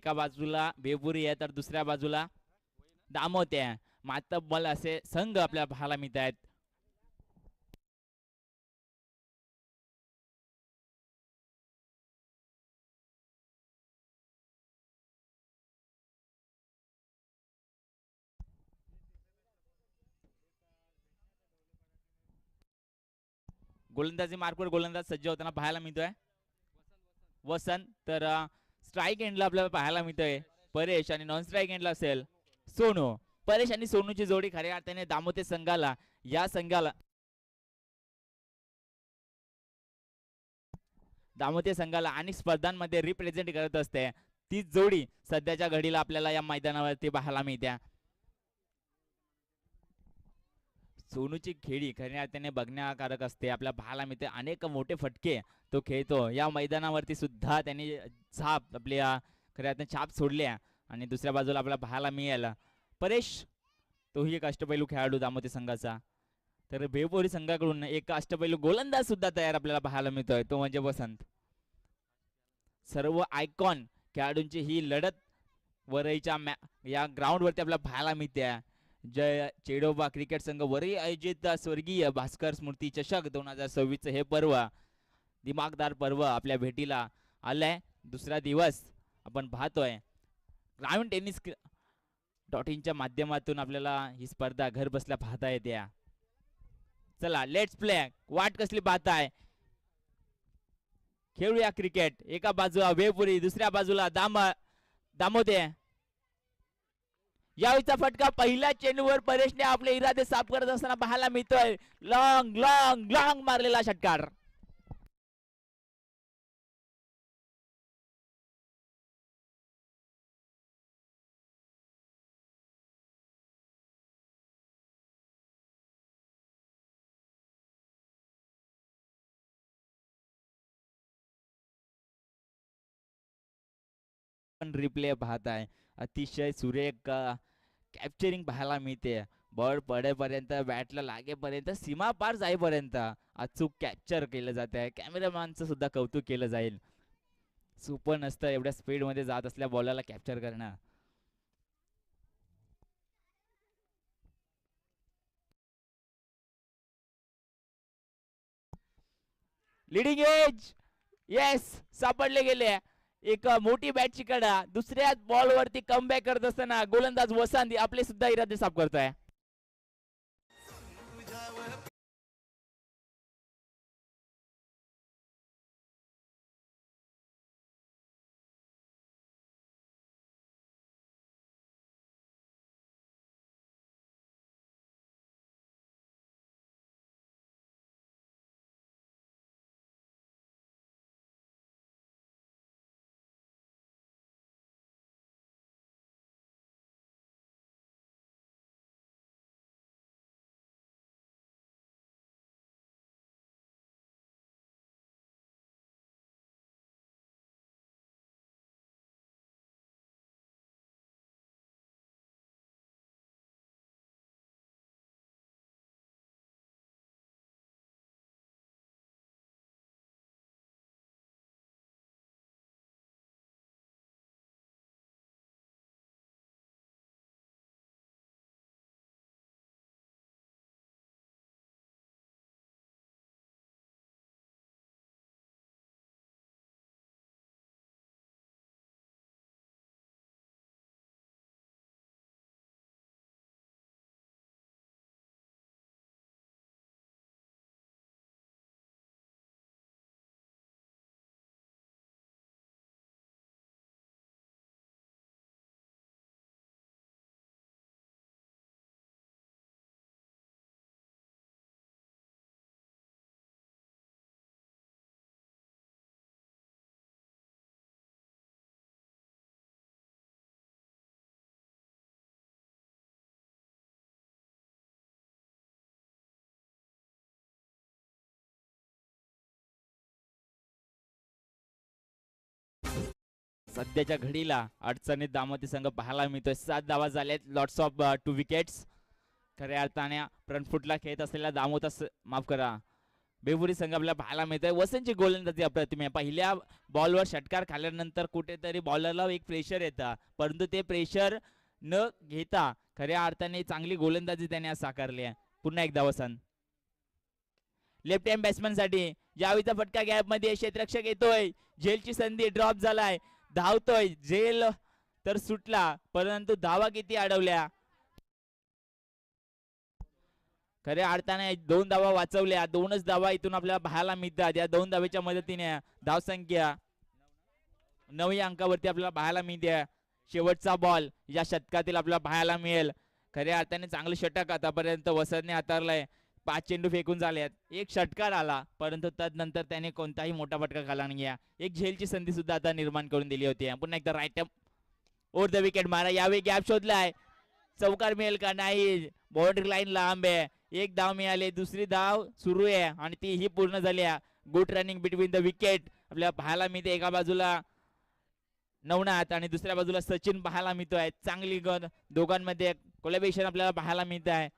एका बाजूला बेपुरी आहे तर दुसऱ्या बाजूला दामोते आहे. मातब्बल असे संघ आपल्याला पाहायला मिळत आहेत. गोलंदाजी मार्कवर गोलंदाज सज्ज होताना पाहायला मिळतोय वसंत. तर स्ट्राईक एंडला आपल्याला पाहायला मिळतोय परेश आणि नॉन स्ट्राईक एंडला असेल सोनू. परेश आणि सोनूची जोडी खऱ्या अर्थाने दामोते संघाला दामोते संघाला अनेक स्पर्धांमध्ये रिप्रेझेंट करत असते. तीच जोडी सध्याच्या घडीला आपल्याला या मैदानावरती पाहायला मिळते. सोनूची खेळी खऱ्या अर्थाने बघण्याकारक असते. आपल्या पाहायला मिळते अनेक मोठे फटके तो खेळतो. या मैदानावरती सुद्धा त्यांनी छाप आपल्या खऱ्या अर्थाने छाप सोडल्या. आणि दुसऱ्या बाजूला आपल्याला पाहायला मिळेल परेश, तोही एक अष्टपैलू खेळाडू दामोते संघाचा. तर बेपोरी संघाकडून एक अष्टपैलू गोलंदाज सुद्धा तयार आपल्याला पाहायला मिळतोय, तो म्हणजे वसंत. सर्व आयकॉन खेळाडूंची ही लढत वरईच्या या ग्राउंडवरती आपल्याला पाहायला मिळते. जय चेडोबा क्रिकेट संघ वरई आयोजित स्वर्गीय भास्कर स्मृती चषक 2026 हे पर्व, दिमागदार पर्व आपल्या भेटीला आलंय. दुसरा दिवस आपण पाहतोय. ग्रामीण टेनिस .in च्या माध्यमातून आपल्याला ही स्पर्धा घर बसल्या पाहता येते. चला लेट्स प्ले. वाट कसली पाहताय, खेळूया क्रिकेट. एका बाजूला वेपुरी, दुसऱ्या बाजूला दामोते. यावेळीचा फटका पहिल्या चेंडूवर परेशने आपले इरादे साफ करत असताना पाहायला मिळतोय. लॉंग लॉंग लॉंग मारलेला षटकार. रिप्ले पाहताय, अतिशय सुरेख कॅप्चरिंग पाहायला मिळते. बॉल पडेपर्यंत, बॅटला लागेपर्यंत, सीमा पार जाईपर्यंत अचूक कॅप्चर केलं जात आहे. कॅमेरामॅनचं सुद्धा कौतुक केलं जाईल. सुपर नसतं एवढ्या स्पीड मध्ये जात असल्या बॉलला कॅप्चर करणं. लिडिंग एज, येस, सापडले गेले. एक मोठी बॅटची कडा दुसऱ्याच बॉलवरती कमबॅक करत असताना गोलंदाज वसंत आपले सुद्धा इरादे साफ करतोय. सध्याच्या घडीला अडचणीत दामोती संघ पाहायला मिळतोय. 7 धावा झालेत, लॉट्स ऑफ 2 विकेट्स. खऱ्या अर्थाने फ्रंट फुटला खेळत असलेला माफ करा, बेपुरी संघ आपल्याला पाहायला मिळतोय. वसंतची गोलंदाजी अप्रतिम आहे. पहिल्या बॉलवर षटकार खाल्ल्यानंतर कुठेतरी बॉलरला एक प्रेशर येतं, परंतु ते प्रेशर न घेता खऱ्या अर्थाने चांगली गोलंदाजी त्याने आज साकारली आहे. पुन्हा एकदा वसंत लेफ्ट हँड बॅट्समॅन साठी यावेळीचा फटका गॅप मध्ये क्षेत्ररक्षक येतोय. झेलची संधी ड्रॉप झालाय, धावतोय झेल तर सुटला, परंतु धावा किती अडवल्या. खऱ्या अर्थाने 2 धावा वाचवल्या. 2च धावा इथून आपल्याला पाहायला मिळतात. या 2 धावेच्या मदतीने धावसंख्या 9 या अंकावरती आपल्याला पाहायला मिळते. शेवटचा बॉल या षटकातील आपल्याला पाहायला मिळेल. खऱ्या अर्थाने चांगलं षटक आतापर्यंत वसंतने हाताळलंय. 5 चेंडू फेकून झालेत, एक षटकार आला, परंतु तदनंतर त्याने कोणताही मोठा फटका खाला नाही. एक झेलची संधी सुद्धा आता निर्माण करून दिली होती. पुन्हा एकदा राईट ओव्हर द विकेट मारा. यावेळी गॅप शोधलाय, चौकार मिळेल का नाही. बाउंड्री लाईन लांब आहे. एक धाव मिळाली, दुसरी धाव सुरू आहे आणि ती ही पूर्ण झाली. Good running between the wicket आपल्याला पाहायला मिळते. एका बाजूला नवनाथ आणि दुसऱ्या बाजूला सचिन पाहायला मिळतोय. चांगली दोघांमध्ये कोलॅबोरेशन आपल्याला पाहायला मिळत आहे.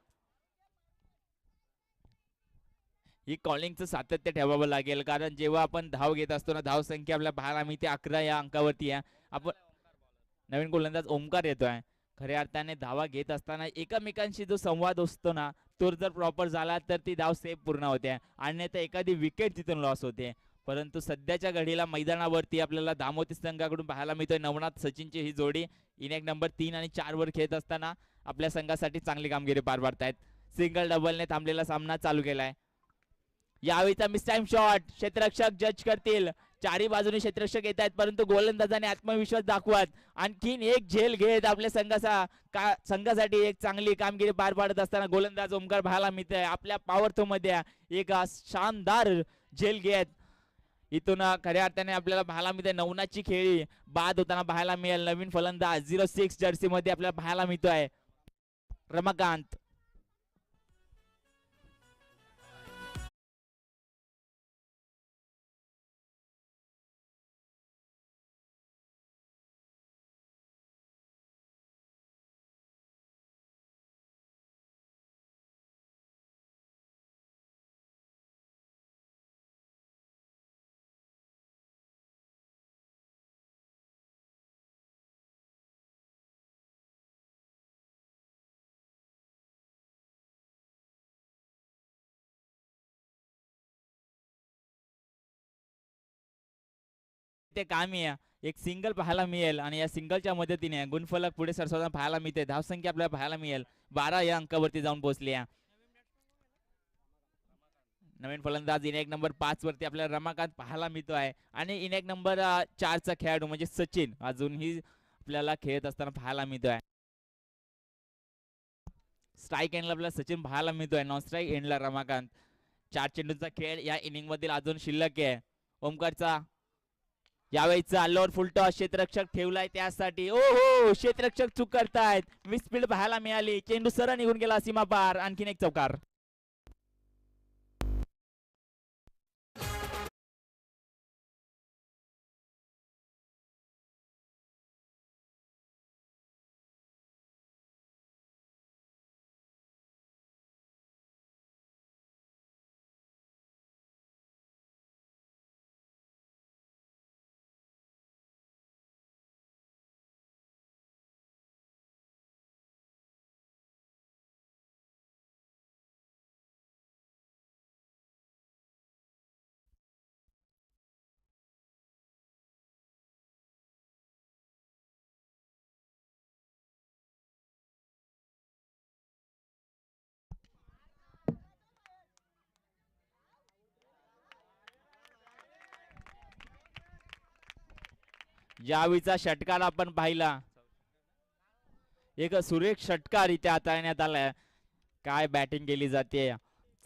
ही कॉलिंगचं सातत्य ठेवावं लागेल, कारण जेव्हा आपण धाव घेत असतो ना, धाव संख्या आपल्याला पाहायला मिळते 11 या अंकावरती आहे. आपण नवीन गोलंदाज ओमकार येतोय. खऱ्या अर्थाने धावा घेत असताना एकमेकांशी जो संवाद असतो ना, तो जर प्रॉपर झाला तर ती धाव सेफ पूर्ण होते आणि तर एखादी विकेट तिथून लॉस होते. परंतु सध्याच्या घडीला मैदानावरती आपल्याला धामोती संघाकडून पाहायला मिळतोय नवनाथ सचिनची ही जोडी इनिंग नंबर 3 आणि 4 वर खेळत असताना आपल्या संघासाठी चांगली कामगिरी पार पाडतायत. सिंगल डबलने थांबलेला सामना चालू केलाय. यावेळीचा मिस टाइम शॉट क्षेत्ररक्षक जज करतील. चारी बाजूने क्षेत्ररक्षक येत आहेत, परंतु गोलंदाजाने आत्मविश्वास दाखवत आणखीन एक झेल घेत आपल्या संघासाठी एक चांगली कामगिरी पार पाडत असताना गोलंदाज ओमकार पाहायला मिळतोय. आपल्या पॉवर थ्रो मध्ये एक शानदार झेल घेत इथून खऱ्या अर्थाने आपल्याला पाहायला मिळते. नवनाथची खेळी बाद होताना पाहायला मिळेल. नवीन फलंदाज 06 जर्सी मध्ये आपल्याला पाहायला मिळतोय रमाकांत. ते कामी एक सिंगल पाहायला मिळेल आणि या सिंगलच्या मदतीने गुणफलक पुढे सरसवताना पाहायला मिळते. धावसंख्या आपल्याला पाहायला मिळेल 12 या अंकावरती जाऊन पोहोचली. नवीन फलंदाज इनिंग नंबर 5 वरती आपल्याला रमाकांत पाहायला मिळतो आहे आणि इनिंग नंबर 4 चा खेळाडू म्हणजे सचिन अजूनही आपल्याला खेळत असताना पाहायला मिळतोय. स्ट्राईक एंडला आपल्याला सचिन पाहायला मिळतोय, नॉन स्ट्राईक एंडला रमाकांत. 4 चेंडूचा खेळ या इनिंग मधील अजून शिल्लक आहे. ओमकारचा यावेळीचा अल्लोवर फुलटॉस क्षेत्ररक्षक ठेवलाय त्यासाठी. ओ हो, क्षेत्ररक्षक चूक करतायत. मिसफील्ड पाहायला मिळाली, चेंडू सरळ निघून गेला सीमा पार. आणखीन एक चौकार. यावेळीचा षटकार आपण पाहिला, एक सुरेख षटकार इथे हाताळण्यात आलाय. काय बॅटिंग केली जाते,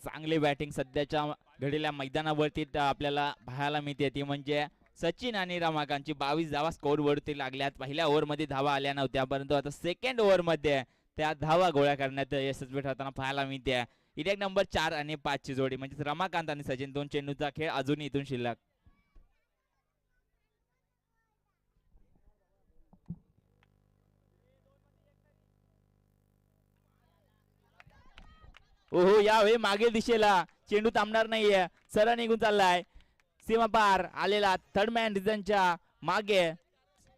चांगली बॅटिंग सध्याच्या घडीला मैदानावरती आपल्याला पाहायला मिळते. ती म्हणजे सचिन आणि रमाकांतची 22 धावा स्कोर वरती लागल्यात. पहिल्या ओव्हर मध्ये धावा आल्या नव्हत्या, परंतु आता सेकंड ओव्हर मध्ये त्या धावा गोळा करण्यात यशस्वी ठरताना पाहायला मिळते. इनिंग नंबर 4 आणि 5 ची जोडी म्हणजे रमाकांत आणि सचिन, 2 चेंडूचा खेळ अजूनही इथून शिल्लक. ओहो, यावेळी मागील दिशेला चेंडू थांबणार नाहीये, सरळ निघून चाललाय सीमा पार आलेला थर्ड मॅन रिझनच्या मागे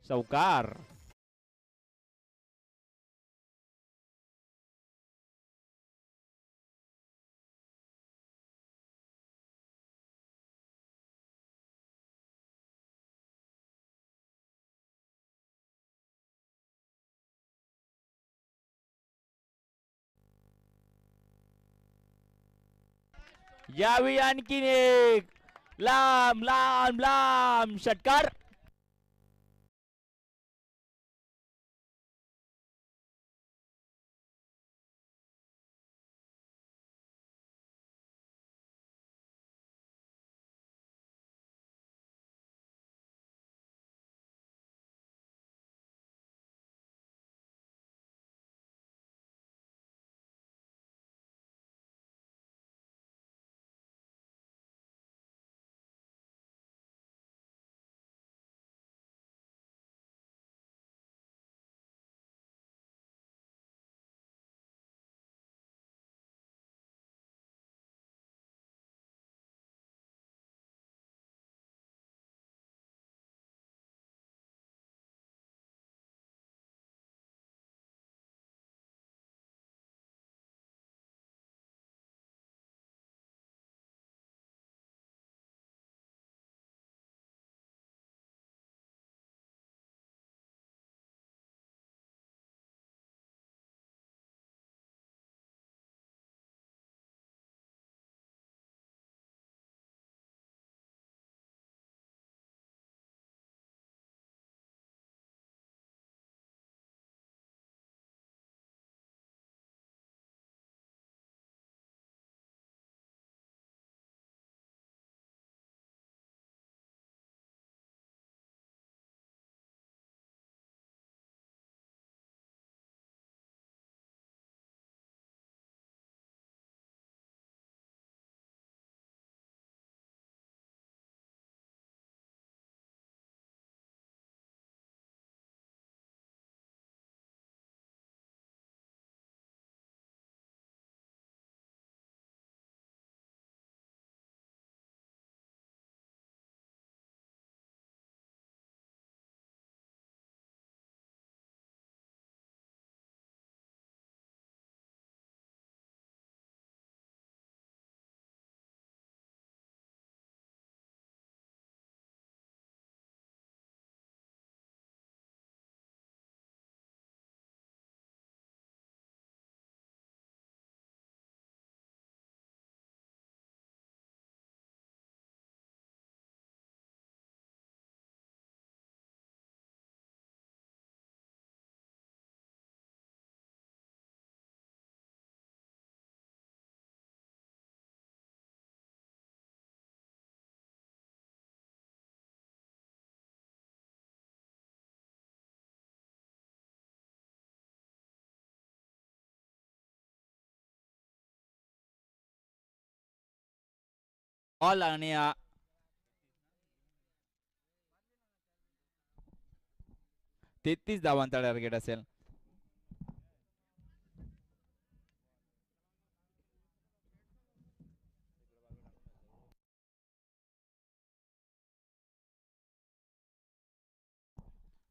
चौकार. यावेळी आणखीन एक लांब लांब लांब षटकार. ऑल आणि 33 धावांचा टार्गेट असेल.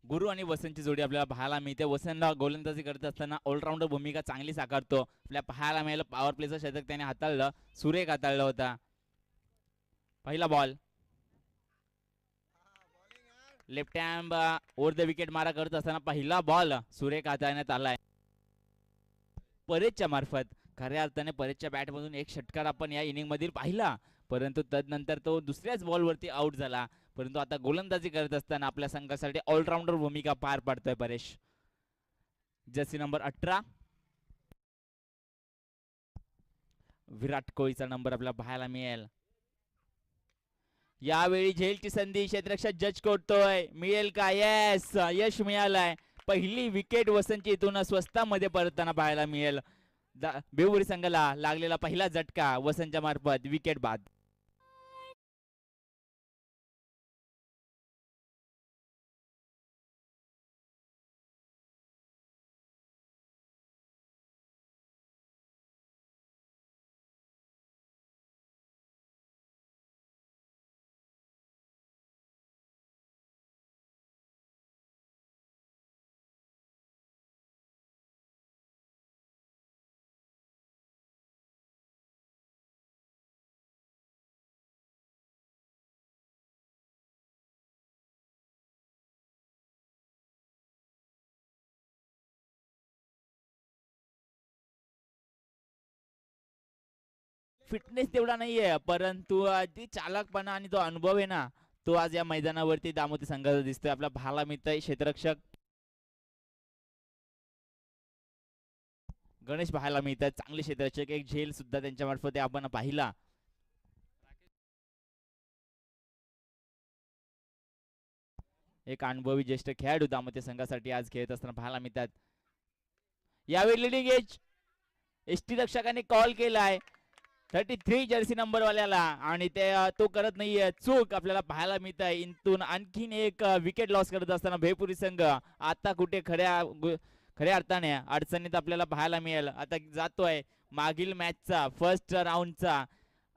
गुरु आणि वसंतची जोडी आपल्याला पाहायला मिळते. वसंतला गोलंदाजी करत असताना ऑलराऊंडर भूमिका चांगली साकारतो. आपल्या पाहायला मिळालं पॉवर प्लेचं शतक त्याने हाताळलं, सुरेख हाताळला होता. पहिला ball left hand over the wicket मारा करत असताना पहिला बॉल सुरेख हाताळण्यात आलाय परेशच्या मार्फत. खऱ्या अर्थाने परेशच्या बॅटमधून एक षटकार आपण या इनिंग मधील पाहिला, परंतु तदनंतर तो दुसऱ्याच बॉलवरती आउट झाला. परंतु आता गोलंदाजी करत असताना आपल्या संघासाठी ऑलराऊंडर भूमिका पार पाडतोय परेश. जर्सी नंबर 18 विराट कोहलीचा नंबर आपल्याला पाहायला मिळेल. यावेळी झेलची संधी क्षेत्ररक्षक जज करतोय, मिळेल का? येस, यश मिळालंय. पहिली विकेट वसंतची इथून स्वस्तामध्ये परतताना पाहायला मिळेल. बेवरी संघाला लागलेला पहिला झटका वसंतच्या मार्फत विकेट बाद. फिटनेस तेवढा नाहीये, परंतु ती चालकपणा आणि तो अनुभव आहे ना, तो आज या मैदानावरती दामोती संघाचा दिसतोय. आपला भाला मित्र क्षेत्ररक्षक गणेश पाहायला मिळतात. चांगले क्षेत्ररक्षक, एक झेल सुद्धा त्यांच्या मार्फत आपण पाहिला. एक अनुभवी ज्येष्ठ खेळाडू दामोती संघासाठी आज खेळत असताना पाहायला मिळतात. यावेळी लिडिंग एज एसटी रक्षकाने कॉल केलाय 33 जर्सी नंबर वाल्याला, आणि ते तो करत नाहीये. चूक आपल्याला पाहायला मिळत आहे. इंतून आणखीन एक विकेट लॉस करत असताना भेपुरी संघ आता कुठे खऱ्या अर्थाने अडचणीत आपल्याला पाहायला मिळेल. आता जातोय मागील मॅचचा फर्स्ट राऊंडचा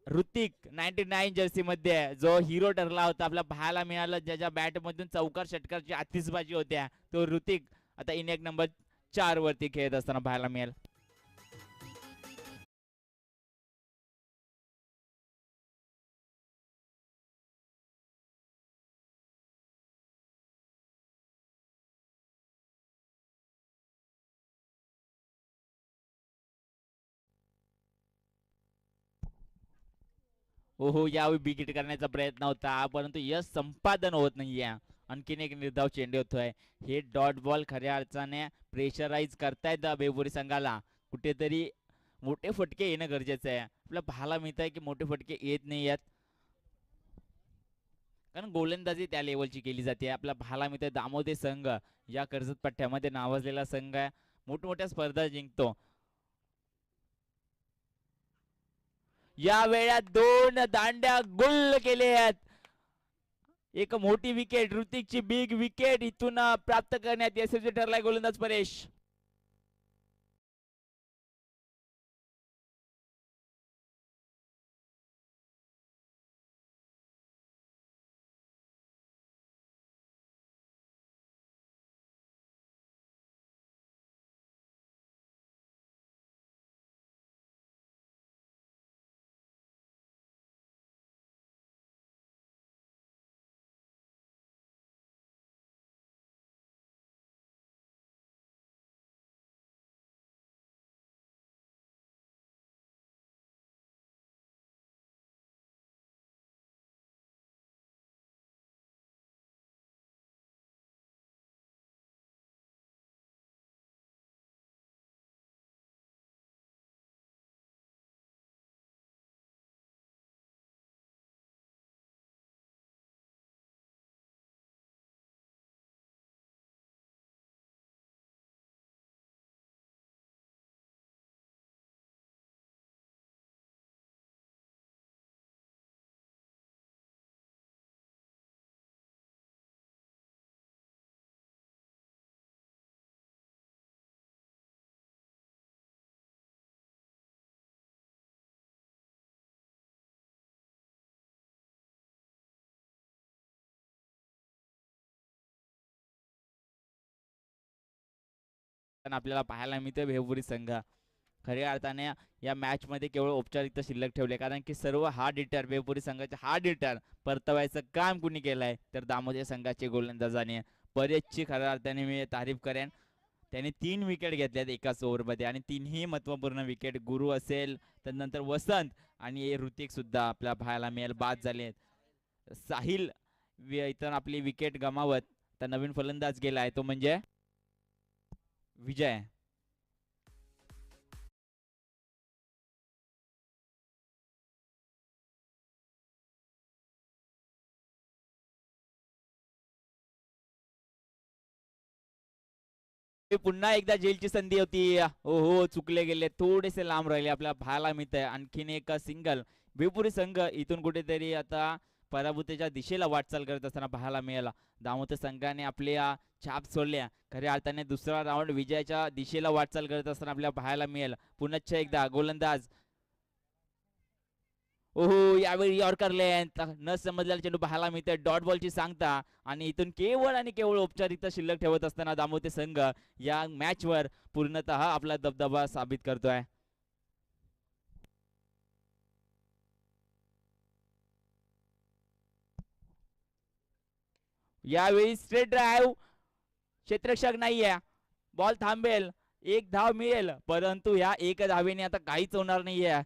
ऋतिक 99 जर्सी मध्ये जो हिरो ठरला होता, आपला पाहायला मिळालं. ज्याच्या बॅट मधून चौकार षटकारची आतिषबाजी होत्या, तो ऋतिक आता इनिंग नंबर 4 वरती खेळत असताना पाहायला मिळेल. हो, यावेळी विकेट करण्याचा प्रयत्न होता, परंतु यश संपादन होत नाहीये. आणखीन एक निर्धाव चेंडू होतोय. हे डॉट बॉल खऱ्या अर्थाने प्रेशराईज करतायत बेपुरी संघाला. कुठेतरी मोठे फटके येणं गरजेचं आहे. आपल्याला पाहायला मिळत आहे की मोठे फटके येत नाही आहेत, कारण गोलंदाजी त्या लेवलची केली जाते. आपला पाहायला मिळतंय दामोदर संघ या कर्जत पट्ट्यामध्ये नावाजलेला संघ आहे, मोठमोठ्या स्पर्धा जिंकतो. या वेळात 2 दांड्या गुल्ल केले आहेत. एक मोठी विकेट, ऋतिकची बिग विकेट इथून प्राप्त करण्यात यशस्वी ठरलाय गोलंदाज परेश. आपल्याला पाहायला मिळतोय भेवपुरी संघ खऱ्या अर्थाने या मॅच मध्ये केवळ औपचारिकता शिल्लक ठेवले, कारण की सर्व हार्ड हिटर भेवपुरी संघाचे हार्ड हिटर परतवायचं काम कुणी केलंय तर दामोदर संघाचे गोलंदाजाने. बरेचशी खऱ्या अर्थाने मी तारीफ करेन. त्याने 3 विकेट घेतल्यात एकाच ओव्हरमध्ये, आणि 3ही महत्वपूर्ण विकेट. गुरु असेल, त्यानंतर वसंत आणि ऋतिक सुद्धा आपल्या पाहायला मिळेल बाद झाले. साहिल इतर आपली विकेट गमावत तर नवीन फलंदाज गेलाय, तो म्हणजे विजय. पुन्हा एकदा जेलची संधी होती. हो, चुकले गेले, थोडेसे लांब राहिले. आपल्याला पाहायला मिळत आहे आणखीन एक सिंगल. भेवपुरी संघ इथून कुठेतरी आता पराभूतीच्या दिशेला वाटचाल करत असताना पाहायला मिळाला. दामोदर संघाने आपल्या छाप सोडल्या. खऱ्या अर्थाने दुसरा राऊंड विजयाच्या दिशेला वाटचाल करत असताना आपल्याला पाहायला मिळेल. पुन्हा एकदा गोलंदाज ओहो, यावेळी यॉर्कर लेंथ न समजलेला चेंडू पाहायला मिळते. डॉट बॉलची सांगता, आणि इथून केवळ आणि केवळ औपचारिकता शिल्लक ठेवत असताना दामोदर संघ या मॅच वर पूर्णतः आपला दबदबा साबित करतोय. यावेळी स्ट्रेट ड्राईव्ह, क्षेत्ररक्षक नाहीये, बॉल थांबेल. एक धाव मिळेल, परंतु या एक धावेने आता काहीच होणार नाहीये.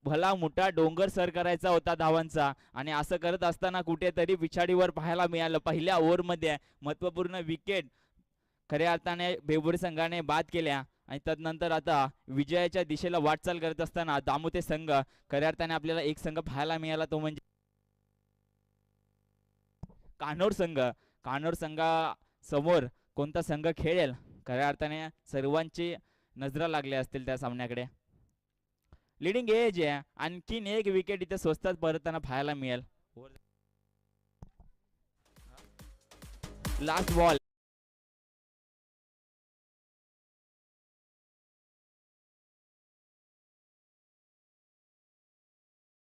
भला मोठा डोंगर सर करायचा होता धावांचा, आणि असं करत असताना कुठेतरी पिछाडीवर पाहायला मिळालं. पहिल्या ओव्हरमध्ये महत्वपूर्ण विकेट खऱ्या अर्थाने भेंबुरी संघाने बाद केल्या, आणि त्यानंतर आता विजयाच्या दिशेला वाटचाल करत असताना दामुते संघ, खऱ्या अर्थाने आपल्याला एक संघ पाहायला मिळाला, तो म्हणजे कान्होड संघ. कान्होड संघासमोर कोणता संघ खेळेल, खऱ्या अर्थाने सर्वांची नजरा लागल्या असतील त्या सामन्याकडे. लिडिंग एज आहे, आणखीन एक विकेट इथे स्वस्तात परतताना पाहायला मिळेल. Last ball.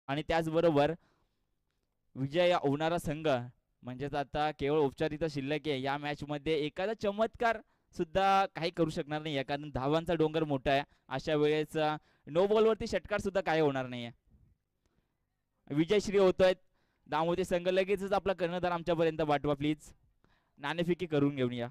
आणि त्याचबरोबर विजय होणारा संघ म्हणजेच आता केवळ औपचारिकता शिल्लक आहे या मॅच मध्ये, एखादा चमत्कार सुद्धा काही करू शकणार नाही, कारण धावांचा डोंगर मोठा आहे. अशा वेळेस नो बॉल वरती षटकार सुद्धा काय होणार नाहीये. विजयश्री होतोय दामोदर संघ. लगेचच आपला कर्णधार आमच्यापर्यंत पाठवा प्लीज, नाणेफेकी करून घेऊन या.